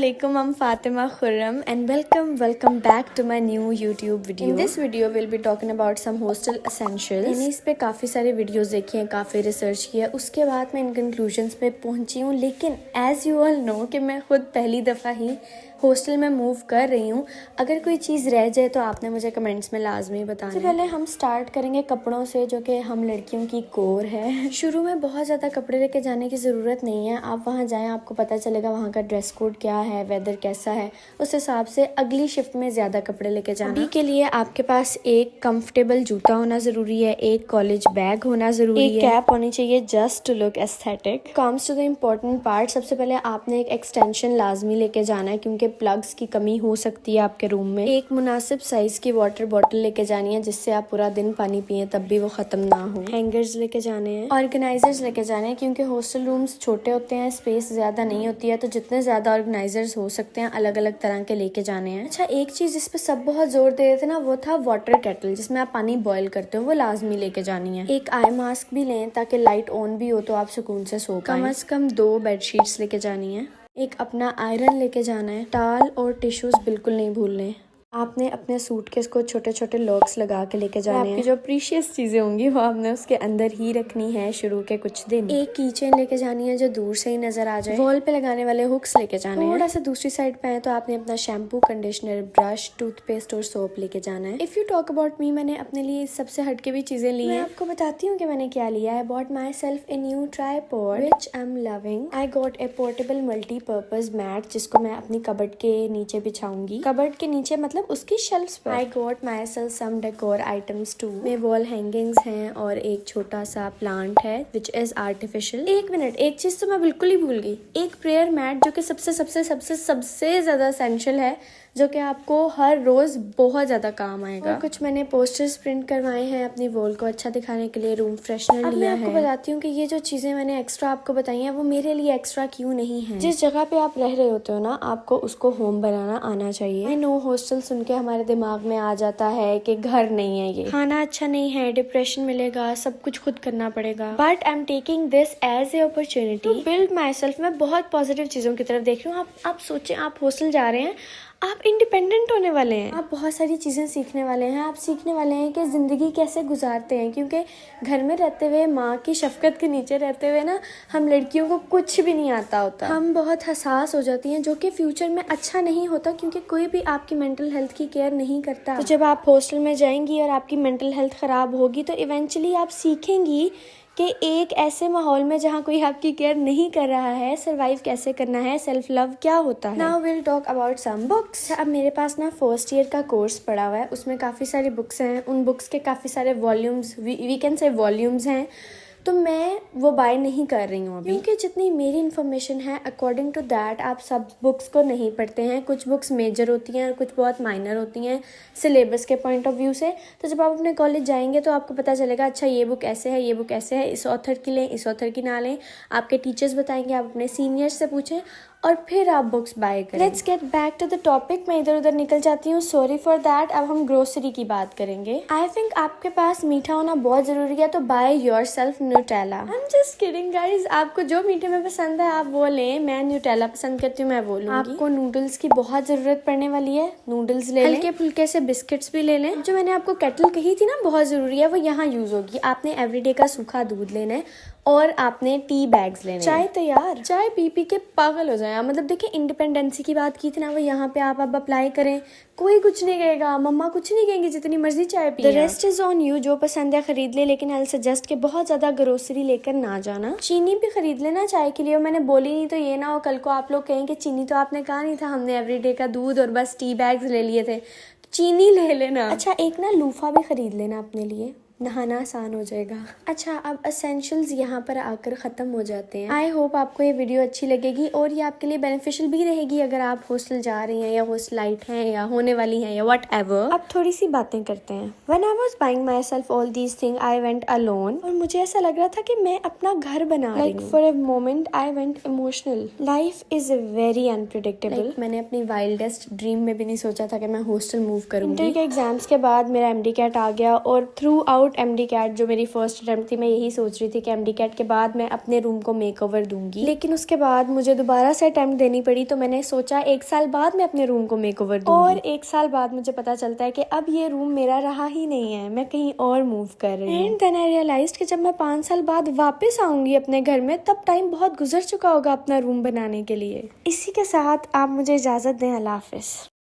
Assalamualaikum, I'm Fatima Khurram and welcome back to my new YouTube video. In this video we'll be talking about some hostel essentials. मैंने इस पे काफ़ी सारे videos देखे हैं, काफ़ी रिसर्च किया, उसके बाद मैं इन कंक्लूजन्स पे पहुंची हूँ। लेकिन एज यू ऑल नो कि मैं खुद पहली दफ़ा ही हॉस्टल में मूव कर रही हूँ। अगर कोई चीज़ रह जाए तो आपने मुझे कमेंट्स में लाजमी बताना। सबसे पहले हम स्टार्ट करेंगे कपड़ों से, जो कि हम लड़कियों की कोर है। शुरू में बहुत ज़्यादा कपड़े लेके जाने की ज़रूरत नहीं है। आप वहाँ जाएं, आपको पता चलेगा वहाँ का ड्रेस कोड क्या है, वेदर कैसा है, उस हिसाब से अगली शिफ्ट में ज़्यादा कपड़े लेके जाना। अभी के लिए आपके पास एक कंफर्टेबल जूता होना ज़रूरी है, एक कॉलेज बैग होना ज़रूरी है, एक कैप होनी चाहिए just to look aesthetic. Comes to the important part, सबसे पहले आपने एक एक्सटेंशन लाजमी लेके जाना है क्योंकि प्लग्स की कमी हो सकती है आपके रूम में। एक मुनासिब साइज की वाटर बॉटल लेके जानी है जिससे आप पूरा दिन पानी पिए तब भी वो खत्म ना हो। हैंगर्स लेके जाने हैं, ऑर्गेनाइजर्स लेके जाने हैं क्योंकि हॉस्टल रूम्स छोटे होते हैं, स्पेस ज्यादा नहीं होती है, तो जितने ज्यादा ऑर्गेनाइजर्स हो सकते हैं अलग अलग तरह के लेके जाने हैं। अच्छा, एक चीज जिस पे सब बहुत जोर दे रहे थे ना, वो था वाटर केटल जिसमें आप पानी बॉयल करते हो, वो लाजमी लेके जानी है। एक आई मास्क भी लें ताकि लाइट ऑन भी हो तो आप सुकून से सो पाएं। कम से कम 2 बेडशीट्स लेके जानी है। एक अपना आयरन लेके जाना है। टॉवल और टिश्यूज बिल्कुल नहीं भूलने। आपने अपने सूटकेस को छोटे छोटे लॉक्स लगा के लेके जाने हैं। आपकी जो प्रीशियस चीजें होंगी वो आपने उसके अंदर ही रखनी है शुरू के कुछ दिन। एक कीचेन लेके जानी है जो दूर से ही नजर आ जाए। वॉल पे लगाने वाले हुक्स लेके जाने हैं। थोड़ा सा दूसरी साइड पे है तो आपने अपना शैम्पू, कंडीशनर, ब्रश, टूथपेस्ट और सोप लेके जाना है। If you talk about me, मैंने अपने लिए सबसे हटके भी चीजें ली हैं। मैं आपको बताती हूँ कि मैंने क्या लिया है। Bought myself a new tripod which I am loving. I got a portable multipurpose mat जिसको मैं अपनी कबर्ड के नीचे बिछाऊंगी। कबर्ड के नीचे मतलब उसकी शेल्फ्स पर। I got myself some decor items too। में वॉल हैंगिंग्स हैं और एक छोटा सा प्लांट है which is artificial। एक मिनट, एक चीज तो मैं बिल्कुल ही भूल गई, एक प्रेयर मैट जो कि सबसे सबसे सबसे सबसे ज्यादा एसेंशियल है, जो कि आपको हर रोज बहुत ज्यादा काम आएगा। और कुछ मैंने पोस्टर्स प्रिंट करवाए हैं अपनी वॉल को अच्छा दिखाने के लिए। रूम फ्रेशनर लिया है। मैं आपको बताती हूँ कि ये जो चीजें मैंने एक्स्ट्रा आपको बताई हैं वो मेरे लिए एक्स्ट्रा क्यों नहीं है। जिस जगह पे आप रह रहे होते हो ना, आपको उसको होम बनाना आना चाहिए। आई नो हॉस्टल सुन के हमारे दिमाग में आ जाता है कि घर नहीं है, ये खाना अच्छा नहीं है, डिप्रेशन मिलेगा, सब कुछ खुद करना पड़ेगा। But I am taking this as a opportunity to build myself. मैं बहुत पॉजिटिव चीजों की तरफ देख रही हूँ। आप सोचें, आप हॉस्टल जा रहे हैं, आप इंडिपेंडेंट होने वाले हैं, आप बहुत सारी चीज़ें सीखने वाले हैं। आप सीखने वाले हैं कि ज़िंदगी कैसे गुजारते हैं, क्योंकि घर में रहते हुए, माँ की शफकत के नीचे रहते हुए ना, हम लड़कियों को कुछ भी नहीं आता होता। हम बहुत हसास हो जाती हैं, जो कि फ्यूचर में अच्छा नहीं होता क्योंकि कोई भी आपकी मेंटल हेल्थ की केयर नहीं करता। तो जब आप हॉस्टल में जाएंगी और आपकी मेंटल हेल्थ ख़राब होगी तो इवेंचुअली आप सीखेंगी कि एक ऐसे माहौल में जहाँ कोई आपकी केयर नहीं कर रहा है सरवाइव कैसे करना है, सेल्फ लव क्या होता है। Now will talk about some books. अब मेरे पास ना फर्स्ट ईयर का कोर्स पड़ा हुआ है, उसमें काफ़ी सारी बुक्स हैं। उन बुक्स के काफ़ी सारे volumes, we can say volumes हैं, तो मैं वो बाय नहीं कर रही हूँ अभी क्योंकि जितनी मेरी इन्फॉर्मेशन है अकॉर्डिंग टू दैट आप सब बुक्स को नहीं पढ़ते हैं। कुछ बुक्स मेजर होती हैं और कुछ बहुत माइनर होती हैं सिलेबस के पॉइंट ऑफ व्यू से। तो जब आप अपने कॉलेज जाएंगे तो आपको पता चलेगा अच्छा ये बुक ऐसे है, ये बुक ऐसे है, इस ऑथर की लें, इस ऑथर की ना लें। आपके टीचर्स बताएंगे, आप अपने सीनियर्स से पूछें और फिर आप बुक्स बाय करें। Let's get back to the topic. मैं इधर उधर निकल जाती हूँ, सॉरी फॉर दैट। अब हम ग्रोसरी की बात करेंगे। आई थिंक आपके पास मीठा होना बहुत जरूरी है, तो by your self Nutella. I am just kidding guys, आपको जो मीठे में पसंद है आप वो लें। मैं न्यूटेला पसंद करती हूँ, मैं वो लूंगी। आपको नूडल्स की बहुत जरूरत पड़ने वाली है, नूडल्स ले लें। हल्के फुल्के से बिस्किट्स भी ले लें। जो मैंने आपको केटल कही थी ना बहुत जरूरी है, वो यहाँ यूज होगी। आपने एवरीडे का सूखा दूध लेना है और आपने टी बैग्स लेने। चाय तैयार, चाय पी पी के पागल हो जाए। मतलब देखिए, इंडिपेंडेंसी की बात की थी ना, वो यहाँ पे आप अब अप्लाई करें, कोई कुछ नहीं कहेगा, मम्मा कुछ नहीं कहेंगे, जितनी मर्जी चाय P. The rest is on you. जो पसंद है खरीद ले, लेकिन आई सजेस्ट के बहुत ज्यादा ग्रोसरी लेकर ना जाना। चीनी भी खरीद लेना चाय के लिए। मैंने बोली नहीं तो ये ना हो कल को आप लोग कहें कि चीनी तो आपने कहा नहीं था, हमने एवरीडे का दूध और बस टी बैग्स ले लिए थे। चीनी ले लेना। अच्छा, एक ना लूफा भी खरीद लेना अपने लिए, नहाना आसान हो जाएगा। अच्छा, अब एसेंशियल्स यहाँ पर आकर ख़त्म हो जाते हैं। आई होप आपको ये वीडियो अच्छी लगेगी और ये आपके लिए बेनिफिशियल भी रहेगी अगर आप हॉस्टल जा रही हैं या हॉस्टलाइट हैं या होने वाली हैं या वट एवर। अब थोड़ी सी बातें करते हैं। When I was buying my self all these thing I went alone, और मुझे ऐसा लग रहा था कि मैं अपना घर बना रही हूँ। For a moment I went emotional. Life is very unpredictable. मैंने अपनी वाइल्डेस्ट ड्रीम में भी नहीं सोचा था कि मैं हॉस्टल मूव करूंगी। इंटर के एग्जाम्स के बाद मेरा MD कैट आ गया और throughout about MD CAT, जो मेरी फर्स्ट अटेम्प्ट थी, मैं यही सोच रही थी कि एमडी कैट के बाद मैं अपने रूम को मेकओवर दूंगी, लेकिन उसके बाद मुझे दोबारा से अटेम्प्ट देनी पड़ी। तो मैंने सोचा 1 साल बाद मैं अपने रूम को मेकओवर दूंगी, और 1 साल बाद मुझे पता चलता है कि अब ये रूम मेरा रहा ही नहीं है, मैं कहीं और मूव कर रही हूँ। एंड देन आई रियलाइज्ड कि जब मैं 5 साल बाद वापस आऊंगी अपने घर में, तब टाइम बहुत गुजर चुका होगा अपना रूम बनाने के लिए। इसी के साथ आप मुझे इजाजत दें। अल्लाह हाफिज।